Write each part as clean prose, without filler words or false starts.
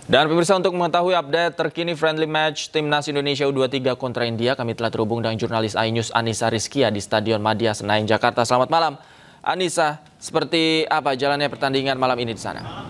Dan pemirsa, untuk mengetahui update terkini friendly match Timnas Indonesia U23 kontra India, kami telah terhubung dengan jurnalis iNews Anissa Rizkia di Stadion Madia Senayan, Jakarta. Selamat malam, Anissa. Seperti apa jalannya pertandingan malam ini di sana?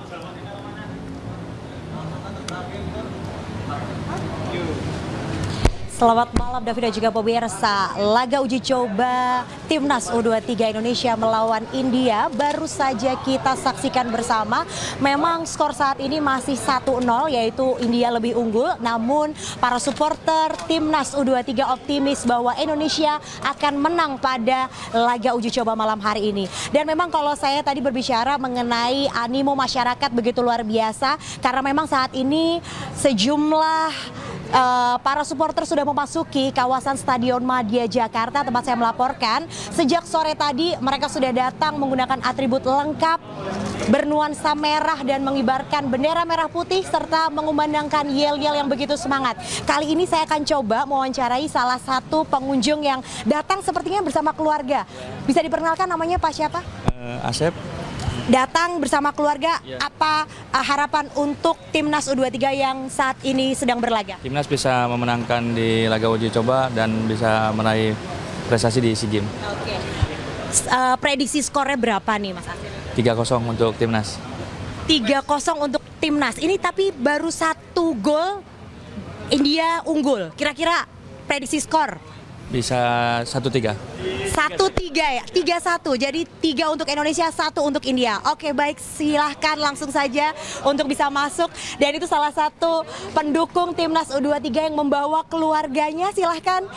Selamat malam David dan juga pemirsa. Laga uji coba Timnas U23 Indonesia melawan India baru saja kita saksikan bersama. Memang skor saat ini masih 1-0, yaitu India lebih unggul. Namun para supporter Timnas U23 optimis bahwa Indonesia akan menang pada laga uji coba malam hari ini. Dan memang kalau saya tadi berbicara mengenai animo masyarakat begitu luar biasa, karena memang saat ini sejumlah para supporter sudah memasuki kawasan Stadion Madia Jakarta, tempat saya melaporkan. Sejak sore tadi mereka sudah datang menggunakan atribut lengkap bernuansa merah dan mengibarkan bendera merah putih serta mengumandangkan yel-yel yang begitu semangat. Kali ini saya akan coba mewawancarai salah satu pengunjung yang datang sepertinya bersama keluarga. Bisa diperkenalkan namanya Pak siapa? Asep. Datang bersama keluarga, apa harapan untuk Timnas U23 yang saat ini sedang berlaga? Timnas bisa memenangkan di laga uji coba dan bisa meraih prestasi di SEA Games. Oke. Prediksi skornya berapa nih Mas Asep? 3-0 untuk Timnas. 3-0 untuk Timnas. Ini tapi baru 1 gol India unggul. Kira-kira prediksi skor? Bisa 1-3. 1-3 ya, 3-1. Jadi 3 untuk Indonesia, 1 untuk India. Oke, baik, silahkan langsung saja untuk bisa masuk. Dan itu salah satu pendukung Timnas U23 yang membawa keluarganya. Silahkan.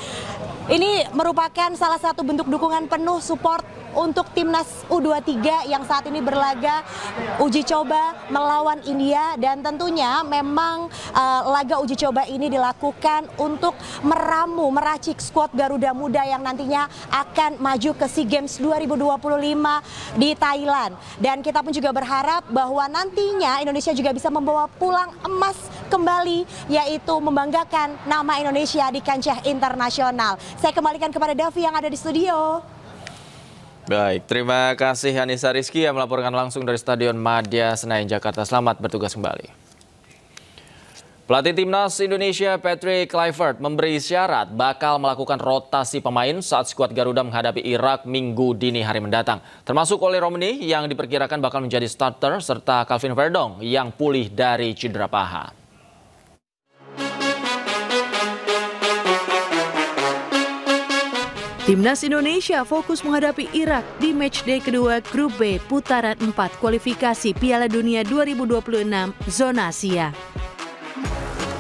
Ini merupakan salah satu bentuk dukungan penuh support untuk Timnas U23 yang saat ini berlaga uji coba melawan India. Dan tentunya memang laga uji coba ini dilakukan untuk meracik skuad Garuda Muda yang nantinya akan maju ke SEA Games 2025 di Thailand. Dan kita pun juga berharap bahwa nantinya Indonesia juga bisa membawa pulang emas kembali, yaitu membanggakan nama Indonesia di kancah internasional. Saya kembalikan kepada Davi yang ada di studio. Baik, terima kasih Anissa Rizky yang melaporkan langsung dari Stadion Madia Senayan, Jakarta. Selamat bertugas kembali. Pelatih Timnas Indonesia Patrick Kluivert memberi syarat bakal melakukan rotasi pemain saat skuad Garuda menghadapi Irak Minggu dini hari mendatang. Termasuk Oli Romeni yang diperkirakan bakal menjadi starter serta Calvin Verdong yang pulih dari cedera paha. Timnas Indonesia fokus menghadapi Irak di matchday kedua Grup B putaran 4 kualifikasi Piala Dunia 2026 zona Asia.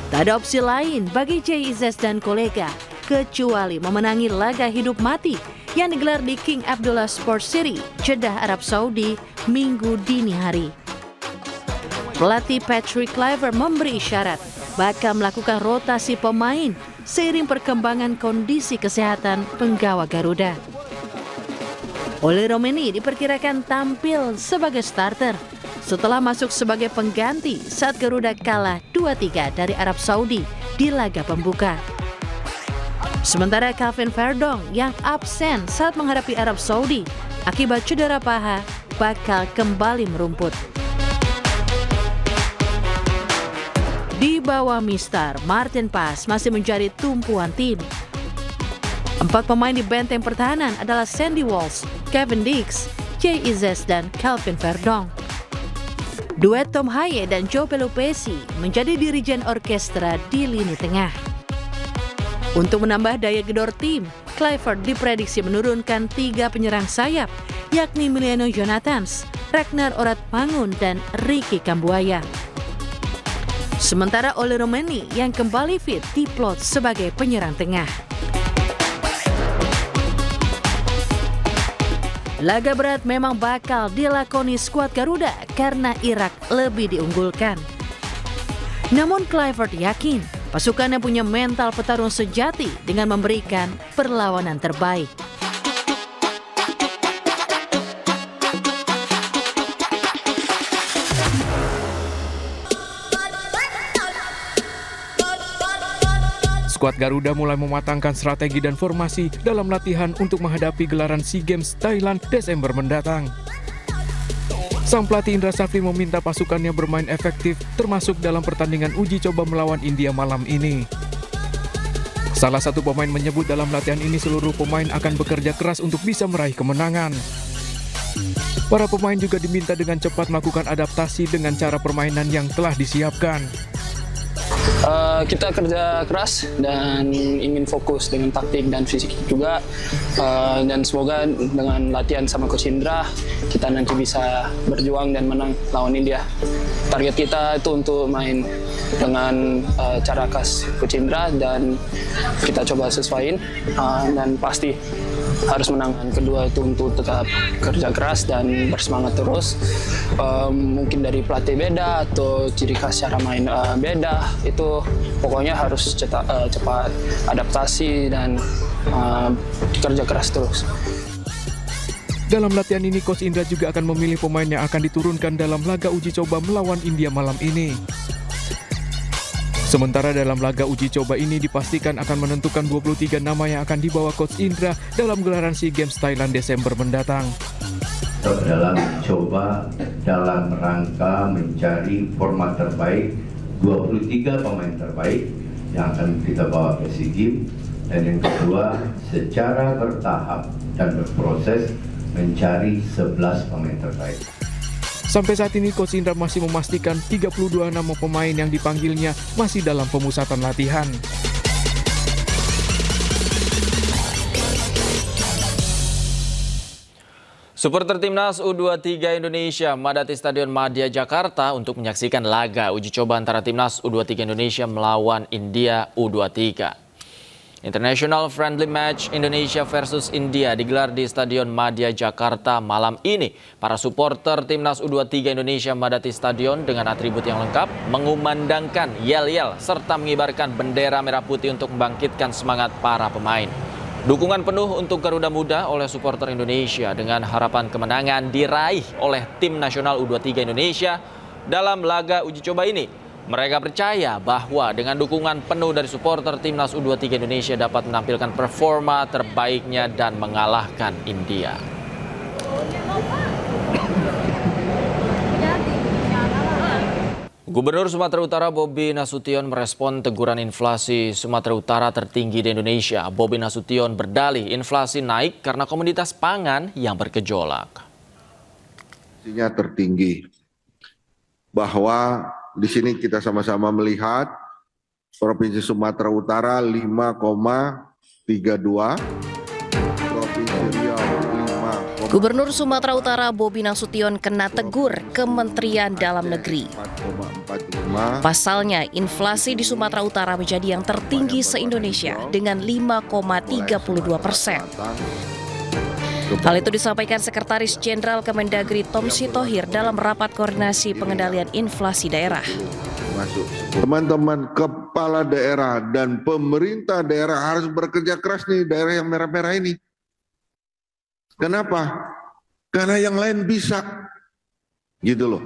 Tak ada opsi lain bagi JIZ dan kolega kecuali memenangi laga hidup mati yang digelar di King Abdullah Sports City, Jeddah, Arab Saudi, Minggu dini hari. Pelatih Patrick Kluivert memberi isyarat bakal melakukan rotasi pemain seiring perkembangan kondisi kesehatan penggawa Garuda. Oli Romeni diperkirakan tampil sebagai starter setelah masuk sebagai pengganti saat Garuda kalah 2-3 dari Arab Saudi di laga pembuka. Sementara Calvin Verdong yang absen saat menghadapi Arab Saudi akibat cedera paha bakal kembali merumput. Di bawah Mister Martin Paes masih menjadi tumpuan tim. 4 pemain di benteng pertahanan adalah Sandy Walsh, Kevin Dix, Jay Izzes, dan Calvin Verdong. Duet Tom Haye dan Joe Pelupesi menjadi dirijen orkestra di lini tengah. Untuk menambah daya gedor tim, Kluivert diprediksi menurunkan 3 penyerang sayap, yakni Emiliano Jonathans, Ragnar Oratmangun, dan Ricky Kambuaya. Sementara Oli Romeni yang kembali fit diplot sebagai penyerang tengah. Laga berat memang bakal dilakoni skuad Garuda karena Irak lebih diunggulkan. Namun Kluivert yakin pasukannya punya mental petarung sejati dengan memberikan perlawanan terbaik. Skuad Garuda mulai mematangkan strategi dan formasi dalam latihan untuk menghadapi gelaran SEA Games Thailand Desember mendatang. Sang pelatih Indra Safri meminta pasukannya bermain efektif, termasuk dalam pertandingan uji coba melawan India malam ini. Salah satu pemain menyebut dalam latihan ini seluruh pemain akan bekerja keras untuk bisa meraih kemenangan. Para pemain juga diminta dengan cepat melakukan adaptasi dengan cara permainan yang telah disiapkan. Kita kerja keras dan ingin fokus dengan taktik dan fisik juga, dan semoga dengan latihan sama Coach Indra kita nanti bisa berjuang dan menang lawan India. Target kita itu untuk main dengan cara khas Coach Indra dan kita coba sesuaiin, dan pasti harus menang. Kedua itu untuk tetap kerja keras dan bersemangat terus. Mungkin dari pelatih beda atau ciri khas cara main beda, itu pokoknya harus cepat adaptasi dan kerja keras terus. Dalam latihan ini, Coach Indra juga akan memilih pemain yang akan diturunkan dalam laga uji coba melawan India malam ini. Sementara dalam laga uji coba ini dipastikan akan menentukan 23 nama yang akan dibawa Coach Indra dalam gelaran SEA Games Thailand Desember mendatang. Dalam coba dalam rangka mencari format terbaik, 23 pemain terbaik yang akan kita bawa ke SEA Games. Dan yang kedua, secara bertahap dan berproses mencari 11 pemain terbaik. Sampai saat ini Coach Indra masih memastikan 32 nama pemain yang dipanggilnya masih dalam pemusatan latihan. Supporter Timnas U23 Indonesia madati Stadion Madia Jakarta untuk menyaksikan laga uji coba antara Timnas U23 Indonesia melawan India U23. International Friendly Match Indonesia versus India digelar di Stadion Madia Jakarta malam ini. Para supporter Timnas U23 Indonesia madati stadion dengan atribut yang lengkap, mengumandangkan yel-yel serta mengibarkan bendera merah putih untuk membangkitkan semangat para pemain. Dukungan penuh untuk Garuda Muda oleh supporter Indonesia dengan harapan kemenangan diraih oleh tim nasional U23 Indonesia dalam laga uji coba ini. Mereka percaya bahwa dengan dukungan penuh dari supporter Timnas U23 Indonesia dapat menampilkan performa terbaiknya dan mengalahkan India. Gubernur Sumatera Utara Bobi Nasution merespon teguran inflasi Sumatera Utara tertinggi di Indonesia. Bobi Nasution berdalih inflasi naik karena komoditas pangan yang bergejolak. Inflasinya tertinggi, bahwa di sini kita sama-sama melihat Provinsi Sumatera Utara 5,32, Provinsi Riau 5,4. Gubernur Sumatera Utara Bobi Nasution kena tegur Kementerian Dalam Negeri. Pasalnya, inflasi di Sumatera Utara menjadi yang tertinggi se-Indonesia dengan 5,32%. Hal itu disampaikan Sekretaris Jenderal Kemendagri Tom Sitohir dalam rapat koordinasi pengendalian inflasi daerah. Teman-teman kepala daerah dan pemerintah daerah harus bekerja keras nih, daerah yang merah-merah ini. Kenapa? Karena yang lain bisa. Gitu loh.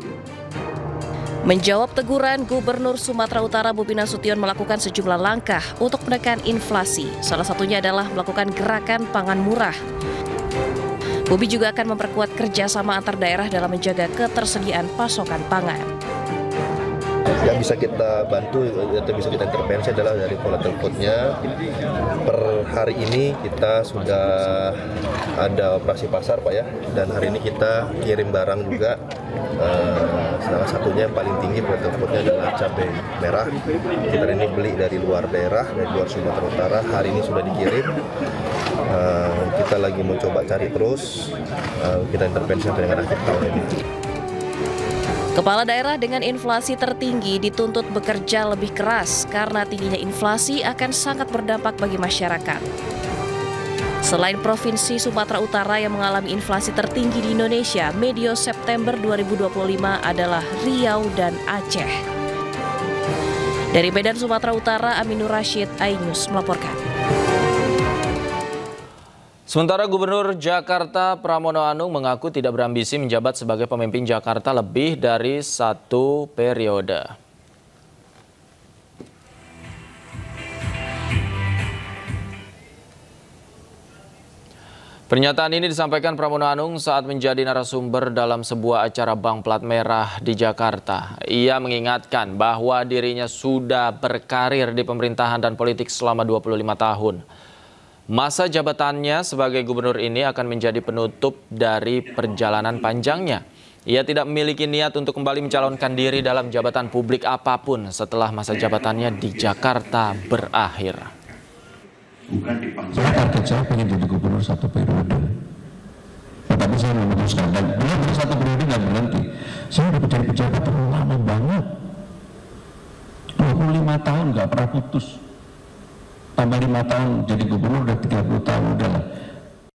Menjawab teguran, Gubernur Sumatera Utara Bobi Nasution melakukan sejumlah langkah untuk menekan inflasi. Salah satunya adalah melakukan gerakan pangan murah. Bobi juga akan memperkuat kerjasama antar daerah dalam menjaga ketersediaan pasokan pangan. Yang bisa kita bantu atau bisa kita intervensi adalah dari volatile food-nya. Per hari ini kita sudah ada operasi pasar, Pak ya, dan hari ini kita kirim barang juga. Salah satunya yang paling tinggi volatile food-nya adalah cabai merah. Kita ini beli dari luar daerah, dari luar Sumatera Utara. Hari ini sudah dikirim. Kita lagi mau coba cari terus. Kita intervensi sampai dengan akhir tahun ini. Kepala daerah dengan inflasi tertinggi dituntut bekerja lebih keras karena tingginya inflasi akan sangat berdampak bagi masyarakat. Selain Provinsi Sumatera Utara yang mengalami inflasi tertinggi di Indonesia, medio September 2025 adalah Riau dan Aceh. Dari Medan, Sumatera Utara, Aminur Rashid, iNews melaporkan. Sementara Gubernur Jakarta Pramono Anung mengaku tidak berambisi menjabat sebagai pemimpin Jakarta lebih dari 1 periode. Pernyataan ini disampaikan Pramono Anung saat menjadi narasumber dalam sebuah acara Bank Plat Merah di Jakarta. Ia mengingatkan bahwa dirinya sudah berkarir di pemerintahan dan politik selama 25 tahun. Masa jabatannya sebagai gubernur ini akan menjadi penutup dari perjalanan panjangnya. Ia tidak memiliki niat untuk kembali mencalonkan diri dalam jabatan publik apapun setelah masa jabatannya di Jakarta berakhir. Saya target saya pengen jadi gubernur 1 periode. Tetapi saya memutuskan dan beliau 1 periode nggak berhenti. Saya udah jadi pejabat terlalu lama banget. 25 tahun nggak pernah putus. Tambah 5 tahun jadi gubernur udah 30 tahun udah lah.